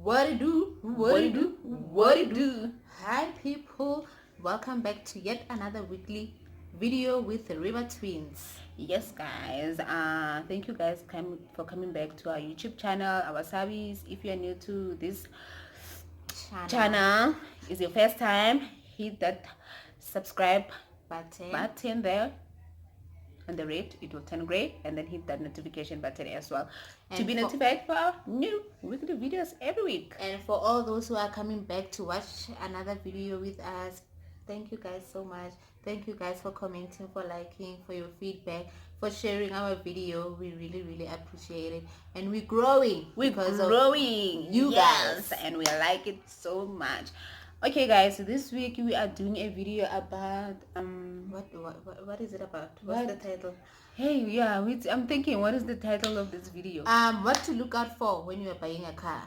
What it do? What it do? What it do? Hi people, welcome back to yet another weekly video with the River Twins. Yes guys, thank you guys for coming back to our YouTube channel, our service. If you are new to this channel, is your first time, hit that subscribe button there on the red, it will turn gray, and then hit that notification button as well to be notified for our new weekly videos every week. And for all those who are coming back to watch another video with us, thank you guys so much. Thank you guys for commenting, for liking, for your feedback, for sharing our video. We really appreciate it, and we're growing because growing you guys, and we like it so much. Okay guys, so this week we are doing a video about what is it about? What's the title? Hey, yeah, I'm thinking, what is the title of this video? What to look out for when you are buying a car.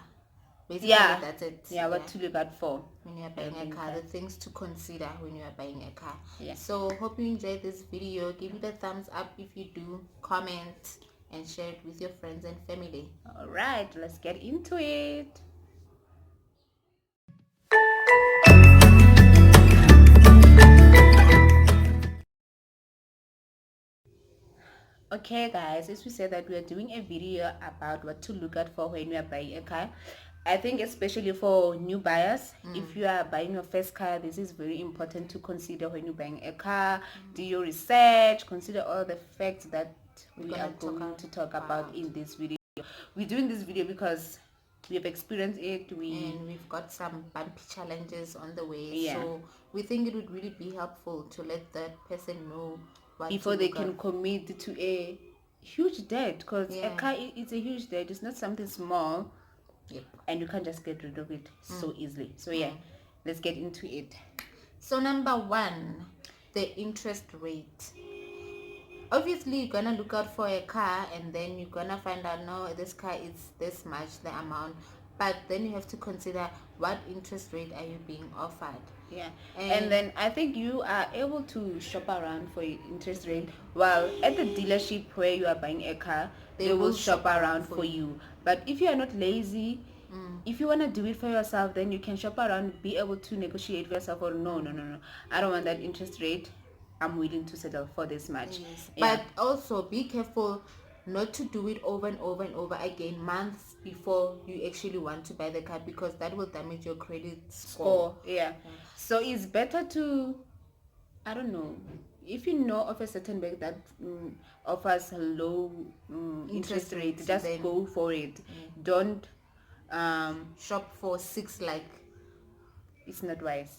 Basically, yeah, that's it. Yeah, what to look out for when you are buying a car, the things to consider when you are buying a car. Yeah. So hope you enjoyed this video. Give it a thumbs up if you do, comment and share it with your friends and family. All right, let's get into it. Okay guys, as we said that we are doing a video about what to look out for when you are buying a car. I think especially for new buyers, if you are buying your first car, this is very important to consider when you're buying a car. Do your research, consider all the facts that we are going to talk about in this video. We're doing this video because we have experienced it, and we've got some bumpy challenges on the way. So we think it would really be helpful to let that person know before they can commit to a huge debt, because a car is a huge debt. It's not something small. Yep. And you can't just get rid of it so easily. So let's get into it. So number one, the interest rate. Obviously you're gonna look out for a car, and then you're gonna find out, no, this car is this much, the amount, but then you have to consider what interest rate are you being offered. And then I think you are able to shop around for interest rate, while at the dealership where you are buying a car, they will shop around for you. But if you are not lazy, if you want to do it for yourself, then you can shop around, be able to negotiate for yourself, or no, I don't want that interest rate, I'm willing to settle for this much. But also be careful not to do it over and over and over again months before you actually want to buy the car, because that will damage your credit score. So it's better to, I don't know, if you know of a certain bank that offers a low interest rate, just go for it. Don't shop for 6, like it's not wise.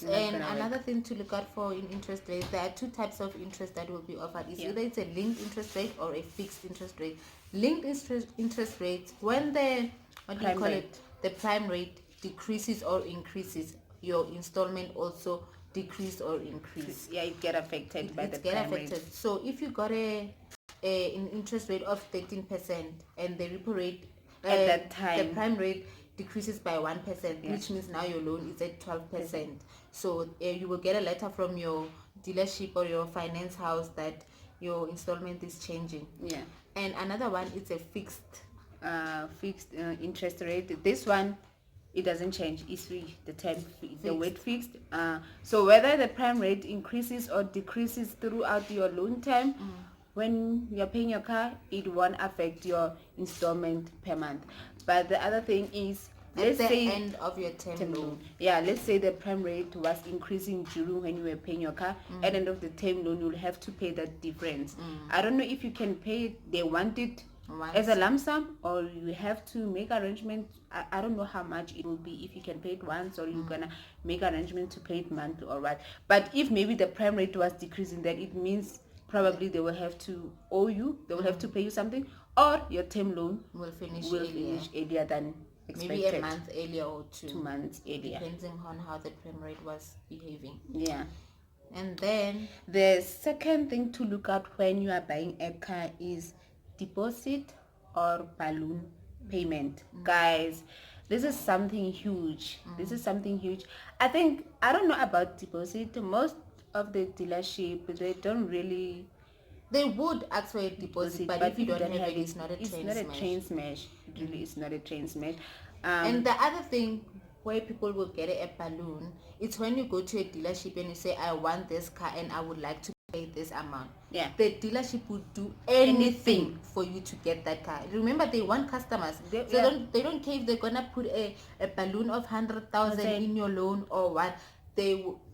And another thing to look out for in interest rates, there are 2 types of interest that will be offered. Either it's a linked interest rate or a fixed interest rate. Linked interest rates, when the the prime rate decreases or increases, your installment also decrease or increase. It get affected by the prime rate. So if you got an interest rate of 13% and the repo rate at that time, the prime rate decreases by 1%, which means now your loan is at 12%. So you will get a letter from your dealership or your finance house that your installment is changing. And another one is a fixed interest rate. This one, it doesn't change. It's the term, the word fixed. So whether the prime rate increases or decreases throughout your loan time, when you're paying your car, it won't affect your installment per month. But the other thing is, let's say end of your term loan. Let's say the prime rate was increasing during when you were paying your car. At the end of the term loan, you'll have to pay that difference. I don't know if you can pay it, they want it as a lump sum, or you have to make arrangements. I don't know how much it will be, if you can pay it once, or you're gonna make arrangement to pay it monthly or what. But if maybe the prime rate was decreasing, then it means probably they will have to owe you, they will have to pay you something, or your term loan will finish earlier than expected. Maybe a month earlier or 2 months earlier, depending on how the prime rate was behaving. And then the second thing to look at when you are buying a car is deposit or balloon payment. Guys, this is something huge. This is something huge. I don't know about deposit. Most of the dealership, they don't really They would ask for a deposit, but if you don't have it, it's not a train smash. It really is not a train smash. And the other thing where people will get a balloon, it's when you go to a dealership and you say, I want this car and I would like to pay this amount. Yeah. The dealership would do anything for you to get that car. Remember, they want customers. They don't care if they're gonna put a balloon of 100,000 in your loan or what.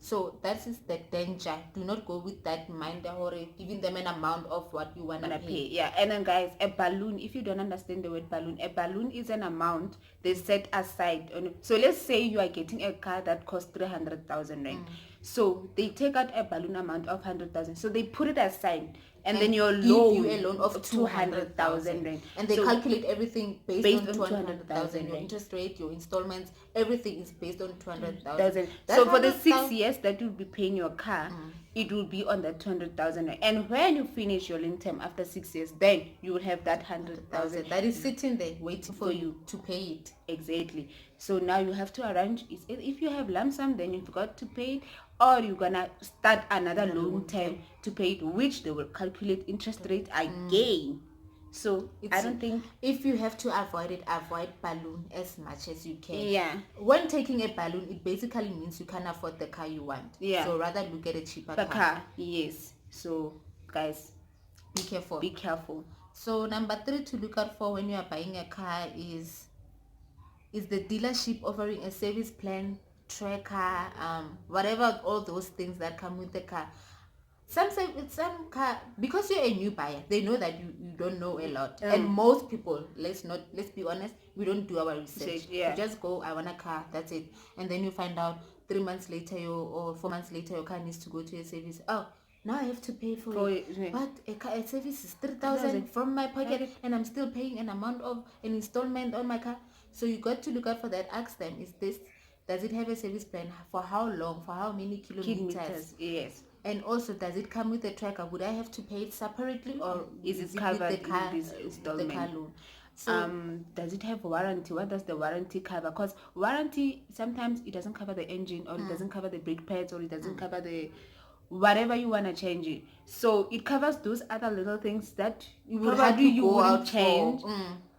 So that is the danger. Do not go with that mind or giving them an amount of what you wanna pay. Yeah. And then guys, a balloon, if you don't understand the word balloon, a balloon is an amount they set aside. So let's say you are getting a car that costs 300,000, right? So they take out a balloon amount of 100,000. So they put it aside, and then your loan, give you a loan of 200,000, right? And they calculate everything based on 200,000. Your interest rate, your installments, everything is based on 200,000. So for the 6 years that you'll be paying your car, it will be on that 200,000. And when you finish your link term after 6 years, then you will have that 100,000 that is sitting there waiting for you to pay it. Exactly. So now you have to arrange. If you have lump sum, then you've got to pay it, or you're gonna start another loan term to pay it, which they will calculate interest rate again. So I don't think, if you have to avoid balloon as much as you can. Yeah. When taking a balloon, it basically means you can't afford the car you want. Yeah. So rather look at a cheaper car. Yes. So guys, be careful. Be careful. So number 3 to look out for when you are buying a car is the dealership offering a service plan, tracker, whatever, all those things that come with the car. Some car, because you're a new buyer, they know that you don't know a lot. And most people, let's be honest, we don't do our research. You just go, I want a car, that's it. And then you find out 3 months later or 4 months later your car needs to go to a service. Oh, now I have to pay for it. But a service is 3,000 from my pocket, and I'm still paying an amount of an installment on my car. So you got to look out for that. Ask them, does it have a service plan? For how long? For how many kilometers? Yes. And also, does it come with a tracker? Would I have to pay it separately, or is it covered in this installment? The car loan? So, does it have warranty? What does the warranty cover? Because warranty, sometimes it doesn't cover the engine, or it doesn't cover the brake pads, or it doesn't cover the whatever you want to change it. So it covers those other little things that you wouldn't change.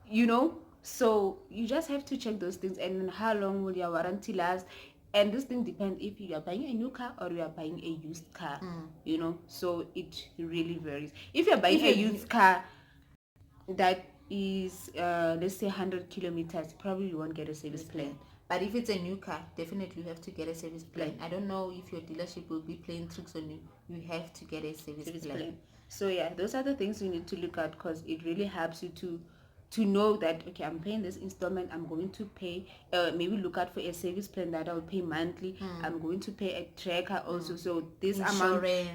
You know. So you just have to check those things, and how long will your warranty last. And this thing depends if you are buying a new car or you are buying a used car, you know. So it really varies. If you're buying a used car that is, let's say 100 kilometers, probably you won't get a service plan. But if it's a new car, definitely you have to get a service plan. I don't know if your dealership will be playing tricks on you. You have to get a service plan. So yeah, those are the things you need to look at, because it really helps you to know that, okay, I'm paying this installment, I'm going to pay, maybe look out for a service plan that I'll pay monthly. I'm going to pay a tracker also. So this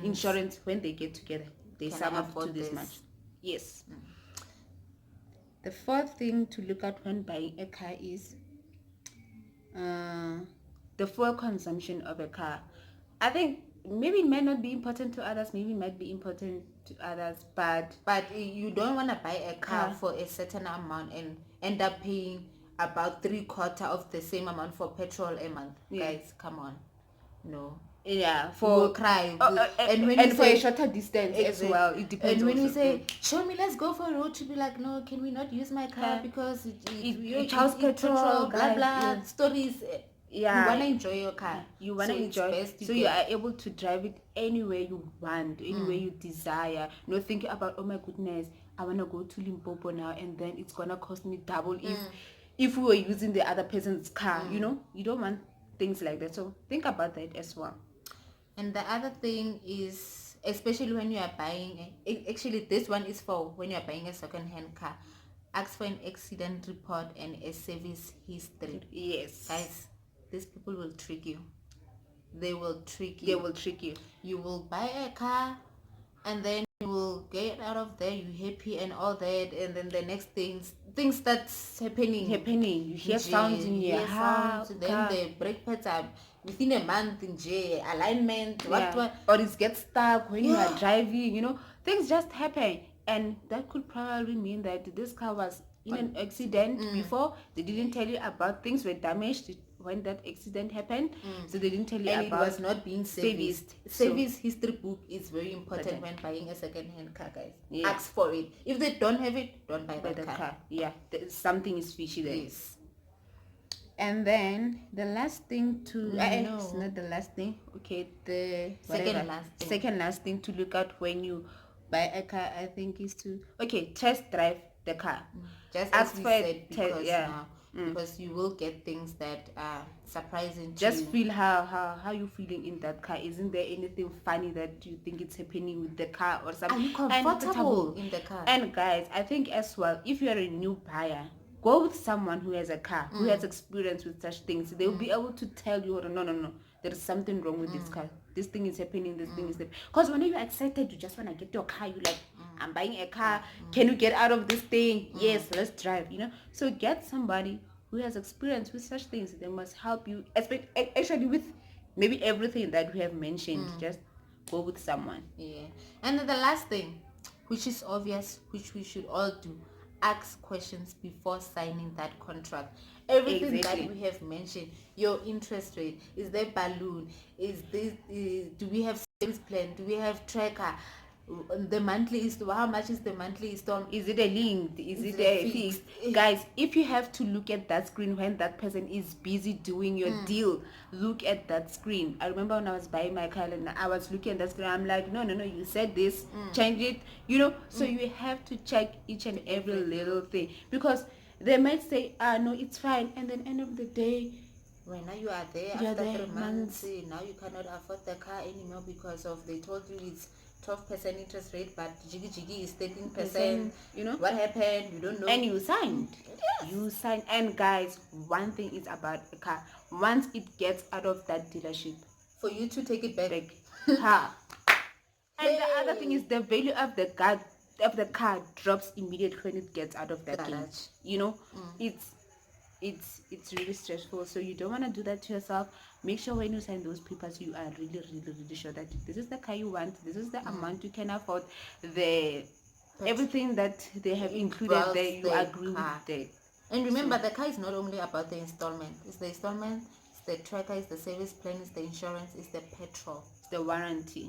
insurance, when they get together, they sum up to this much. Yes. The fourth thing to look at when buying a car is the fuel consumption of a car. I think maybe it might not be important to others, maybe it might be important to others, but you don't want to buy a car for a certain amount and end up paying about 3/4 of the same amount for petrol a month. Guys, come on. No. Yeah, for cry. And when you say, for a shorter distance as well, it depends. And when you say, show me, let's go for a road trip, be like, no, can we not use my car because it costs petrol, blah blah stories. You want to enjoy your car. You want to enjoy. So you are able to drive it anywhere you want, anywhere you desire. No thinking about, oh my goodness, I want to go to Limpopo now, and then it's gonna cost me double if we were using the other person's car. You know, you don't want things like that. So think about that as well. And the other thing is, especially when you are buying, actually this one is for when you are buying a second-hand car. Ask for an accident report and a service history. Yes, guys. These people will trick you. They will trick you. They will trick you. You will buy a car, and then you will get out of there, you happy and all that, and then the next things that's happening. You hear sounds in your house. Then the brake pads are within a month in J alignment. What? Or it gets stuck when you are driving. You know, things just happen, and that could probably mean that this car was in an accident before. They didn't tell you about things were damaged when that accident happened, so they didn't tell you and about it was not being serviced. Service history book is very important when buying a second-hand car, guys. Ask for it. If they don't have it, don't buy that car. Yeah, something is fishy there. Yes. And then the last thing to it's No. not the last thing. Okay, the Second last thing to look at when you buy a car, I think, is to test drive the car. Just Ask as we for a said, because now because you will get things that are surprising to just you. feel how you feeling in that car. Isn't there anything funny that you think it's happening with the car or something? Are you comfortable in the car? And guys, I think as well, if you're a new buyer, go with someone who has a car, who has experience with such things. They'll be able to tell you, no, there is something wrong with this car. This thing is happening, this thing is happening. Because when you're excited, you just want to get your car. You're like, I'm buying a car. Can you get out of this thing? Yes, let's drive, So get somebody who has experience with such things. They must help you, actually with maybe everything that we have mentioned. Just go with someone. Yeah. And then the last thing, which is obvious, which we should all do, ask questions before signing that contract. Everything Exactly. that we have mentioned, your interest rate, is there balloon, is this, do we have savings plan, do we have tracker, the monthly is how much is the monthly installment, is it a linked, is it it a fixed? fixed? Guys, if you have to look at that screen when that person is busy doing your deal, look at that screen. I remember when I was buying my car and I was looking at that screen, I'm like, no, you said this, change it, so you have to check each and every little thing, because they might say, no, it's fine, and then end of the day, when now you are there You're after there 3 months, now you cannot afford the car anymore because of they told you it's 12% interest rate, but jiggy is 13%. What happened? You don't know. And you signed. You signed. And guys, one thing is about a car. Once it gets out of that dealership, for you to take it back. Ha. And the other thing is the value of the car drops immediately when it gets out of that garage. It's really stressful, so you don't want to do that to yourself. Make sure when you sign those papers, you are really sure that this is the car you want, this is the amount you can afford, everything that they have included there, you agree with that. And remember, the car is not only about the installment. It's the installment, it's the tracker, it's the service plan, it's the insurance, it's the petrol, it's the warranty,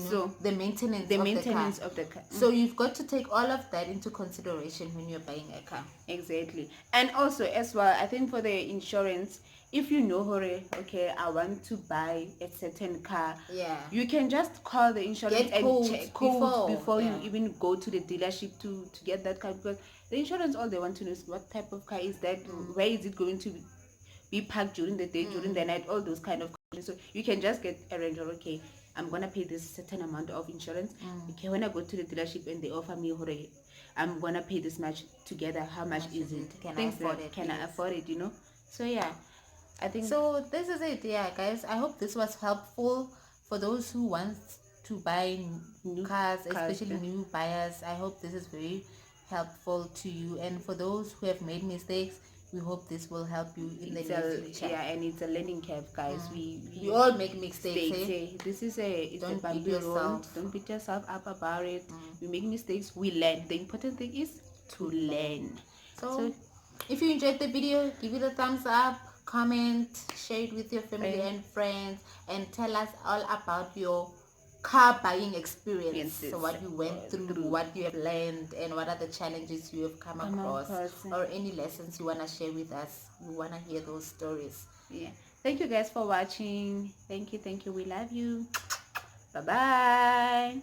so the maintenance of the car. So you've got to take all of that into consideration when you're buying a car. Exactly. And also as well, I think for the insurance, if you know, okay, I want to buy a certain car, you can just call the insurance and check quotes before you even go to the dealership to get that car, because the insurance, all they want to know is what type of car is that, where is it going to be parked during the day, during the night, all those kind of questions. So you can just get a range of, okay, I'm gonna pay this certain amount of insurance. Okay, when I go to the dealership and they offer me, I'm gonna pay this much together, how much is it? Can I afford it? Can I afford it? So yeah, I think so. This is it, guys. I hope this was helpful for those who want to buy new cars, especially new buyers. I hope this is very helpful to you, and for those who have made mistakes, we hope this will help you in the near future. Yeah, and it's a learning curve, guys. We all make mistakes. This is don't beat yourself. Don't beat yourself up about it. We make mistakes, we learn. The important thing is to learn. So if you enjoyed the video, give it a thumbs up, comment, share it with your family and friends, and tell us all about your car buying experience. So what you went through, what you have learned, and what are the challenges you have come across, or any lessons you want to share with us. We want to hear those stories. Thank you guys for watching. Thank you, we love you. Bye bye.